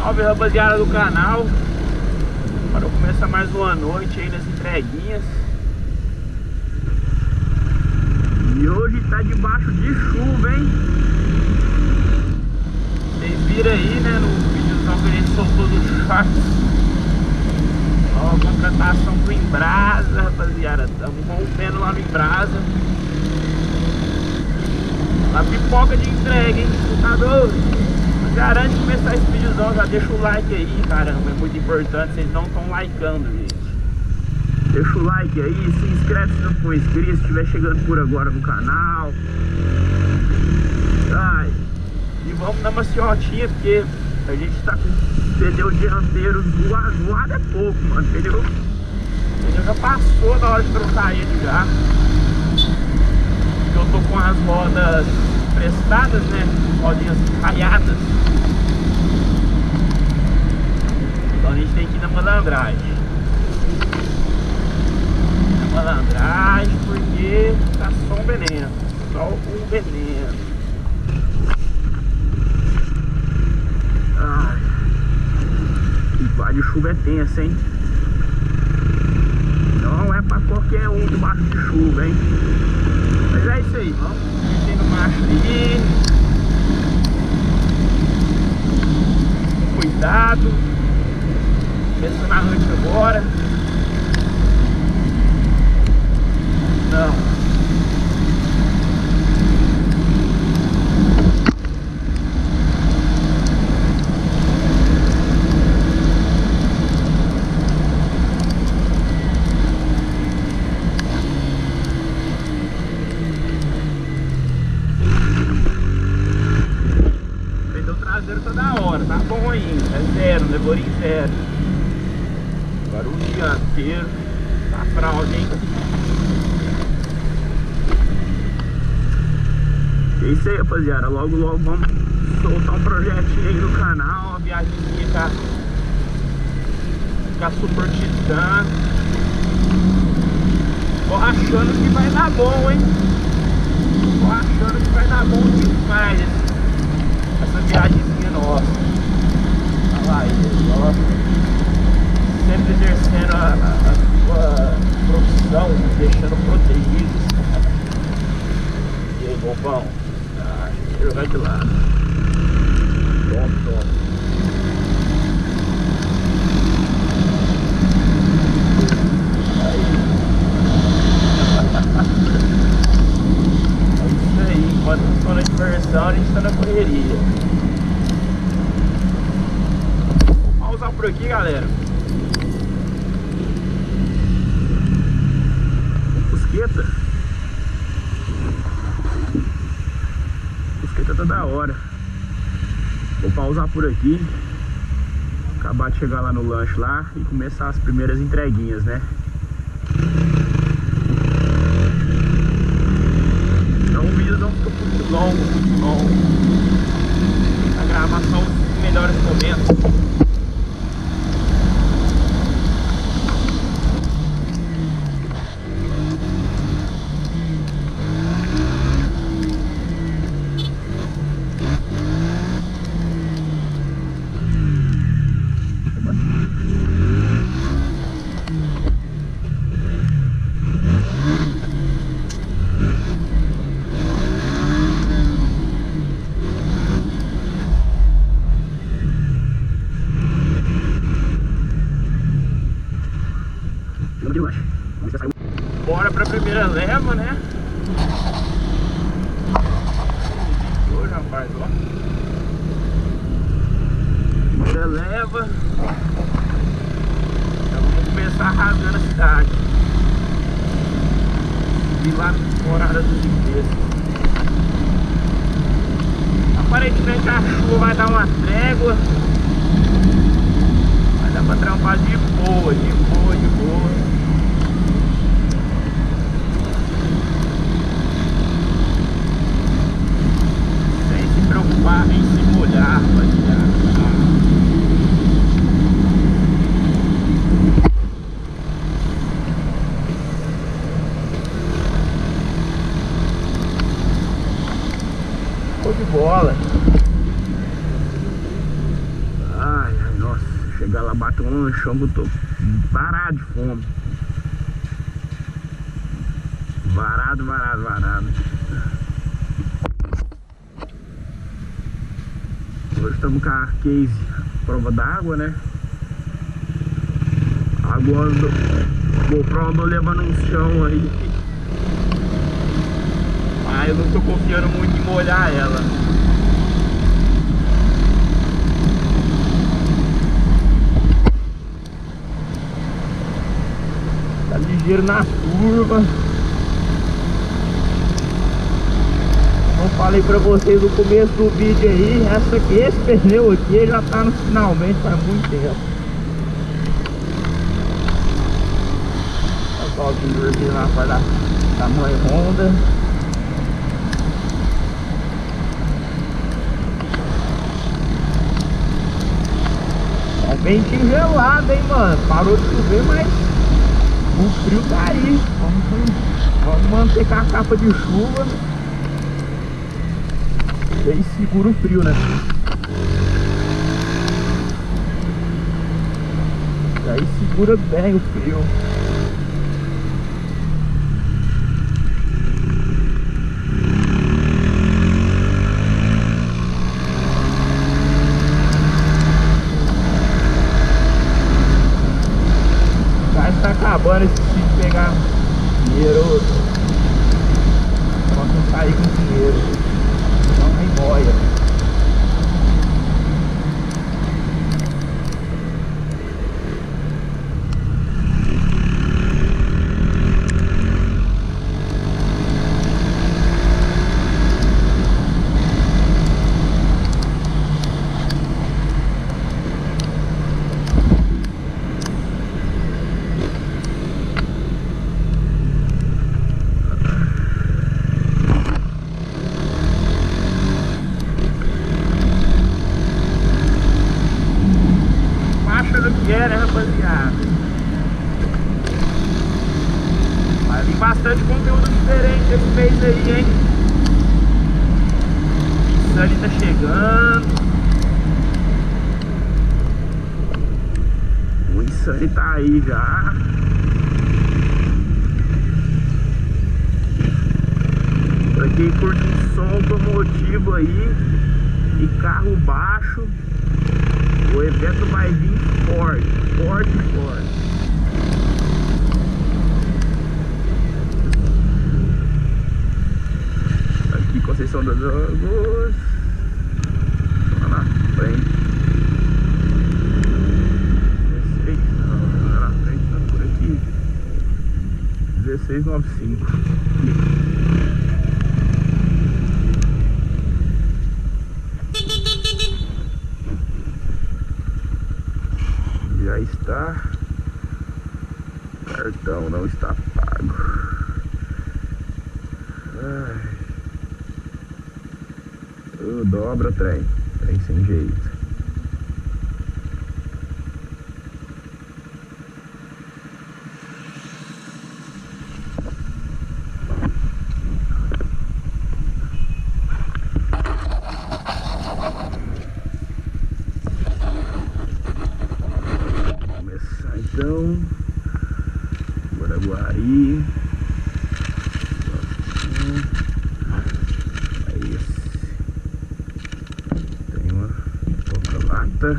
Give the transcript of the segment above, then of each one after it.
Salve, rapaziada do canal. Para começar mais uma noite aí nas entreguinhas. E hoje tá debaixo de chuva, hein? Vocês viram aí, né, no videozão que a gente soltou do short. Ó, a contratação do Embrasa, rapaziada. Estamos rompendo lá no Embrasa. A pipoca de entrega, hein? Tá doido? Garante começar esse videozão, já deixa o like aí, caramba, é muito importante, vocês não estão likeando, gente. Deixa o like aí, se inscreve se não for inscrito, se estiver chegando por agora no canal. Ai, e vamos na maciotinha, porque a gente tá com o pneu dianteiro zoado é pouco, mano, entendeu? O pneu já passou na hora de trocar ele já. Eu tô com as rodas prestadas, né? Rodinhas raiadas. Então a gente tem que ir na malandragem. Na malandragem, porque tá só um veneno. Só um veneno. Ai, que pá de chuva é tensa, hein? Não é pra qualquer um debaixo de chuva, hein? Mas é isso aí, vamos metendo macho aí. Cuidado. Começando a noite agora. Não. Toda hora, tá bom ainda, é zero, levou em zero. Barulho dianteiro, tá fraude, hein? É isso aí, rapaziada, logo vamos soltar um projetinho aí no canal, uma viagemzinha com a Super Titan. Tô achando que vai dar bom, hein? Tô achando que vai dar bom demais essa viagemzinha nossa. Olha lá ele, ó. Sempre exercendo a sua profissão, deixando protegidos. E aí, bobão? Ah, deixa eu jogar de lado. Toma. Aí. É isso aí, enquanto não estou na diversão, a gente está na correria. Vou pausar por aqui, galera. Fusqueta. Fusqueta tá da hora. Vou pausar por aqui. Acabar de chegar lá no lanche lá e começar as primeiras entreguinhas, né? Então o vídeo não ficou muito longo, a gravação dos melhores momentos. Bora pra primeira leva, né? Hoje, rapaz, ó. Primeira leva. Já vamos começar rasgando a cidade. Subir lá na morada dos ingleses. Aparentemente a chuva vai dar uma trégua. Vai dar pra trampar de boa, de boa. Preocupar em se molhar, rapaziada. Show de bola. Ai, Chegar lá, bater um lanchão que eu tô varado de fome. Varado. Hoje estamos com a case prova d'água, né? Agora o GoPro andou levando um chão aí. Ah, eu não tô confiando muito em molhar ela. Tá ligeiro na curva. Como eu falei pra vocês no começo do vídeo aí, esse pneu aqui já tá no finalmente faz muito tempo. Olha só o vidro aqui lá para dar tamanho Honda. É ventinho gelado, hein, mano. Parou de chover, mas o frio tá aí. Vamos manter com a capa de chuva. E aí segura o frio, né? E aí segura bem o frio. Já está acabando esse tipo de pegar dinheiro. Só não sair com dinheiro. Não tem boia. Né, rapaziada? Vai vir bastante conteúdo diferente esse mês aí, hein? O Sunny tá chegando. O Sunny tá aí já. Pra quem curte um som automotivo aí e carro baixo, o evento vai vir forte. Aqui Conceição das Águas, lá na frente. 16, não, lá na frente, não, por aqui. 1695. Já está. Cartão não está pago. Ai. Dobra trem sem jeito. Então, Guaraguari. É esse. Tem uma pouca lata.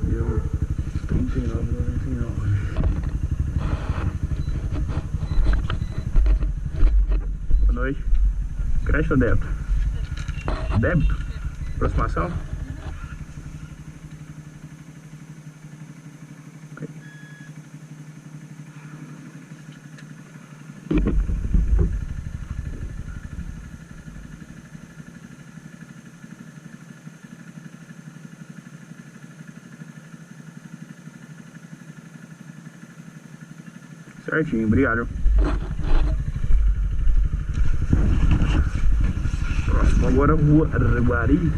Deu 39,99. Crédito ou débito? Débito? Aproximação? Certinho, obrigado. Próximo agora Guaraguari.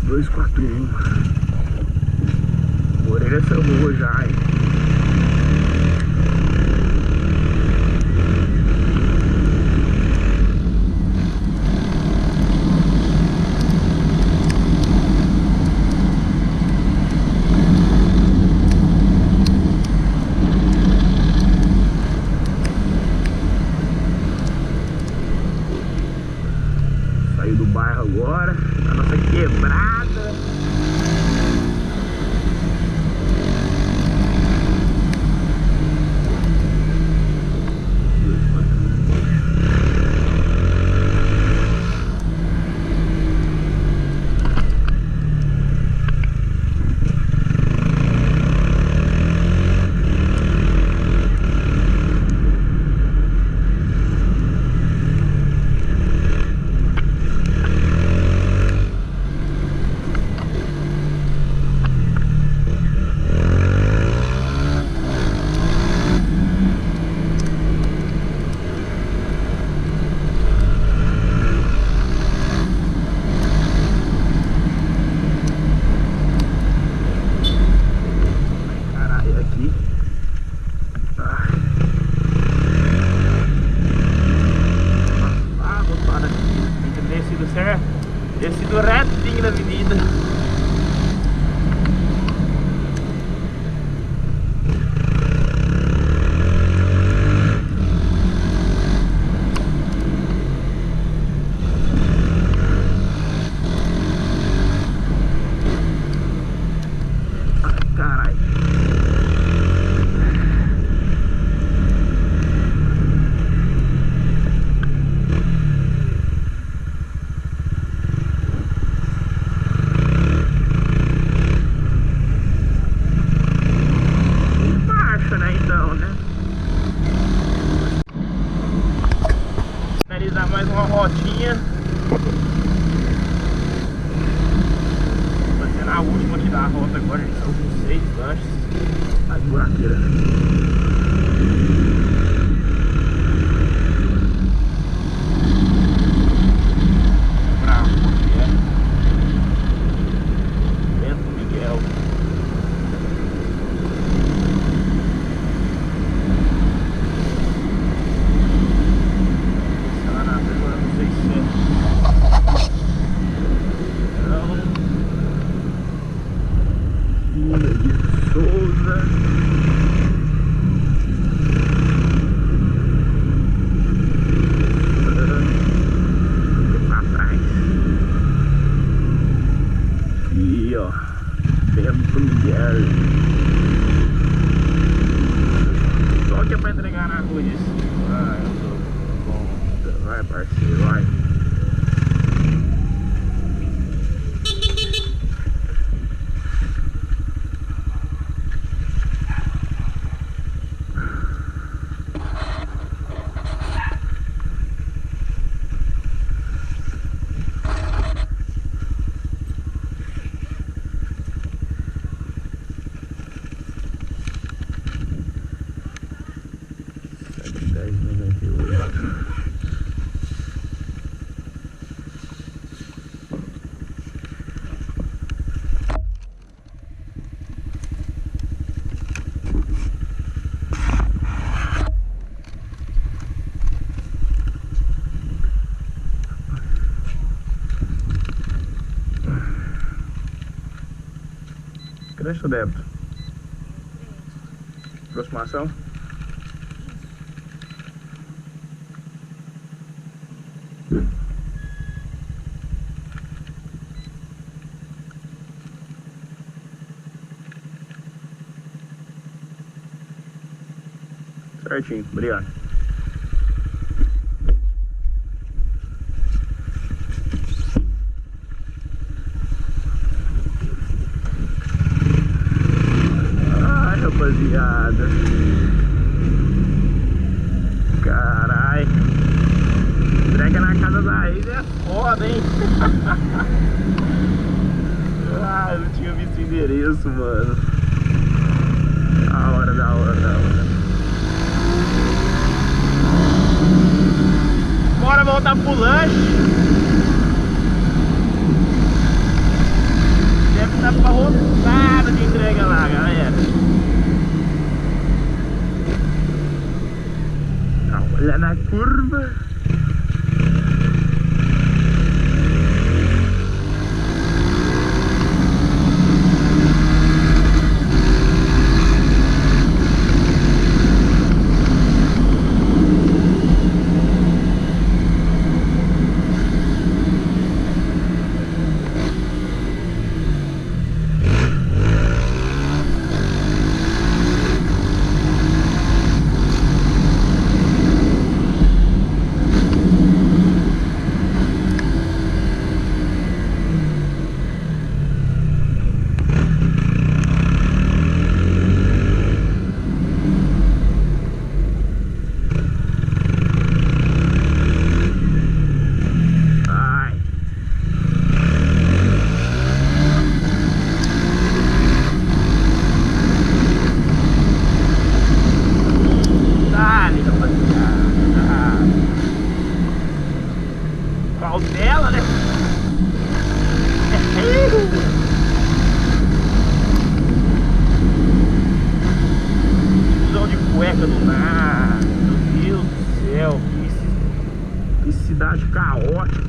241. Orelha essa rua já, hein? Saiu do bairro agora, a nossa quebrada. Descido retinho na avenida. Ai, caralho. Finalizar mais uma rotinha. Fazendo a última aqui da rota agora, gente. São 6 lanches. As buraqueiras. Pra onde é? Bento Miguel. Souza. Pra trás. E ó, Bento Miguel. Só que é pra entregar na rua isso. Ah, eu tô bom. Vai, parceiro, vai. Crédito ou débito? Aproximação? Certinho, obrigado. Ai, rapaziada. Carai. Entrega na casa da ilha é foda, hein? Ah, eu não tinha visto o endereço, mano. Da hora, da hora, da hora. Bora voltar pro lanche. Cautela, né? Fusão de cueca do nada. Meu Deus do céu. Que cidade caótica.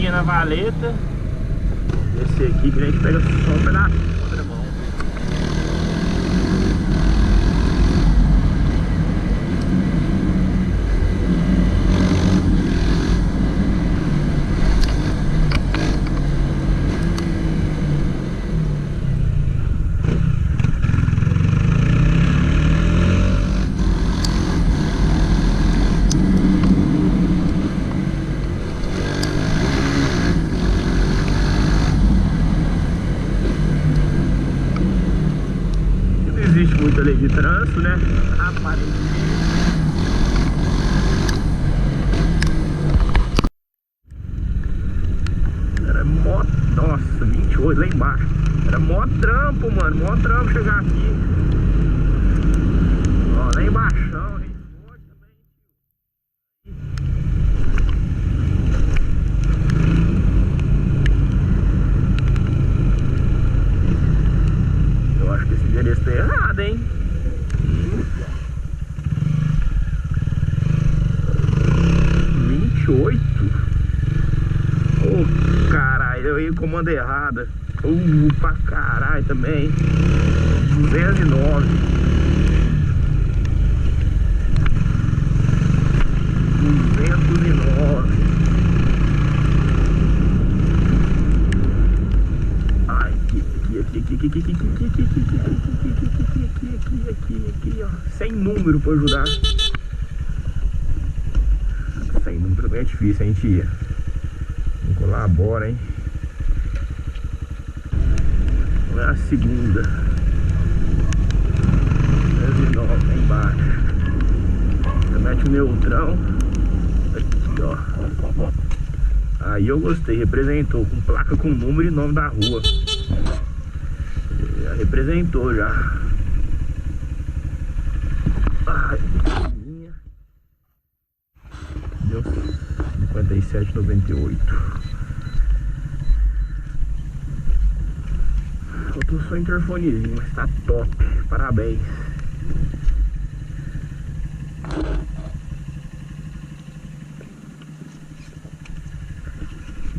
Na valeta. Esse aqui que a gente pega só um pedacinho na outra mão. Muita lei de trânsito, né? Aparentemente. Era mó... Nossa, 28 lá embaixo. Era mó trampo, mano. Mó trampo chegar aqui. Ó, lá embaixo. Eu acho que esse endereço tá errado, hein? 28? Oh, caralho, eu ia comando errada. Pra caralho também. 209. 209. Ai, aqui, ó. Sem número pra ajudar. Sem número também é difícil, a gente ia. Não colabora, hein? Não é a segunda. 19 lá embaixo. Você mete o neutrão. Aqui, ó. Aí eu gostei, representou. Com placa com número e nome da rua. Já representou já. Ai, deu 57,98. Faltou só interfonezinho, mas tá top. Parabéns.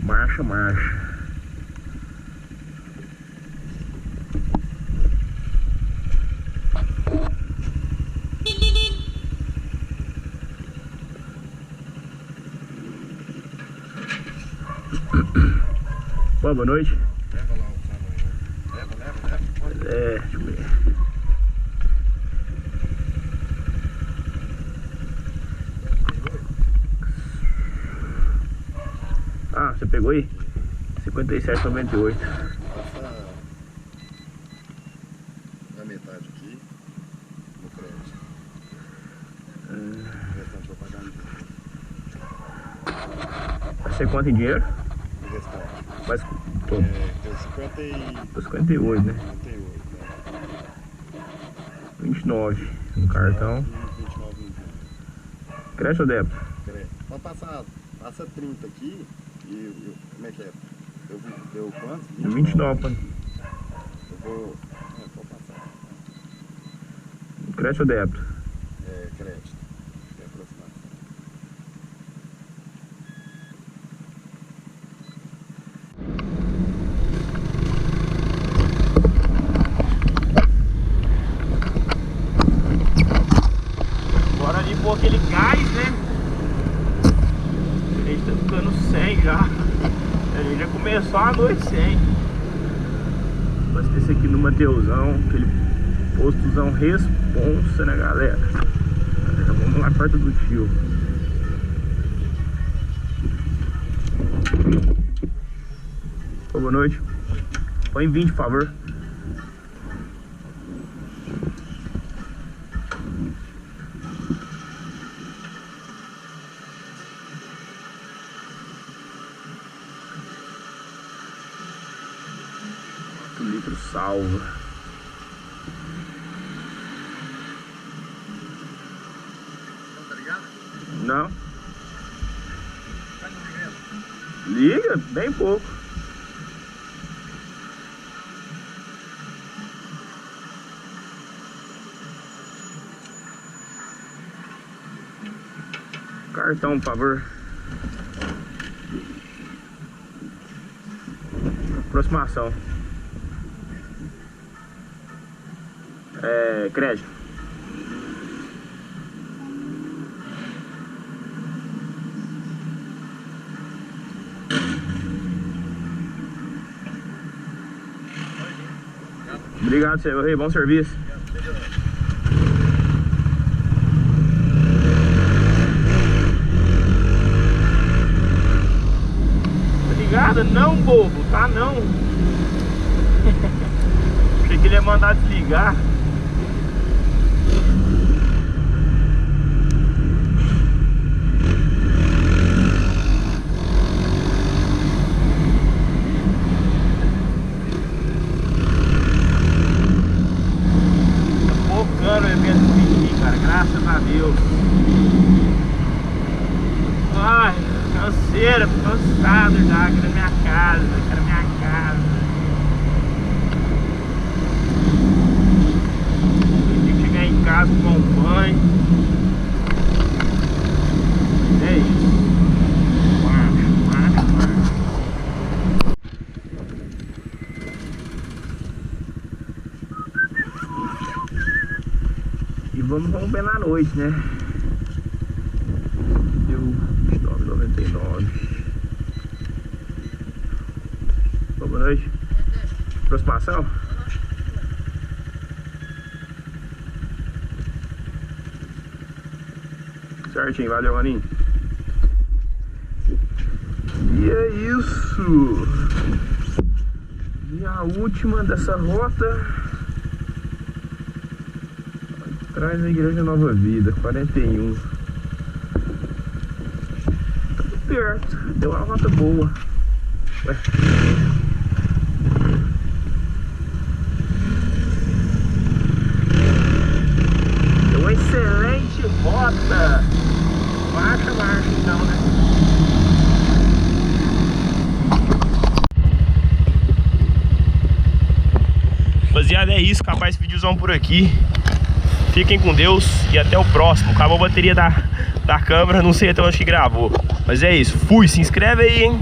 Marcha, marcha. Boa noite. Leva lá o tamanho. Leva. Deixa eu ver. Ah, você pegou aí? 57,98. Passa na metade aqui, no crédito. O restante vou pagar no dinheiro. Você conta em dinheiro? O restante. Mas todo. Deu 58, né? 58, né? 29 no cartão. 29 no dinheiro. Crédito ou débito? Crédito. Pode passar, passa 30 aqui e como é que é? Deu quanto? 29. Eu vou... pode passar. Crédito ou débito? Crédito. É aproximação. Abastecer aqui no Mateusão, aquele postozão responsa, né, galera? Vamos lá perto do tio. Boa noite. Põe 20, por favor. Litro salva. Tá ligado? Não. Liga, bem pouco. Cartão, por favor. Aproximação. Crédito. Obrigado, seu rei. Bom serviço. Ligado? Não, bobo, tá não. Achei que ele ia mandar desligar. Tá focando o evento aqui, cara, graças a Deus. Ai, canseira, cansado já, aqui na minha casa, quero minha casa. Tem que chegar em casa, tomar um banho. É isso. Marcha. E vamos romper na noite, né? Deu 9,99. Boa noite. Aproximação? Certinho, valeu, maninho. E é isso. E a última dessa rota, atrás da Igreja Nova Vida, 41. Tudo perto, deu uma rota boa. Ué. Deu uma excelente rota. Marcha então, né? Rapaziada, é isso. Acabar esse videozão por aqui. Fiquem com Deus e até o próximo. Acabou a bateria da câmera, não sei até onde que gravou. Mas é isso. Fui, se inscreve aí, hein?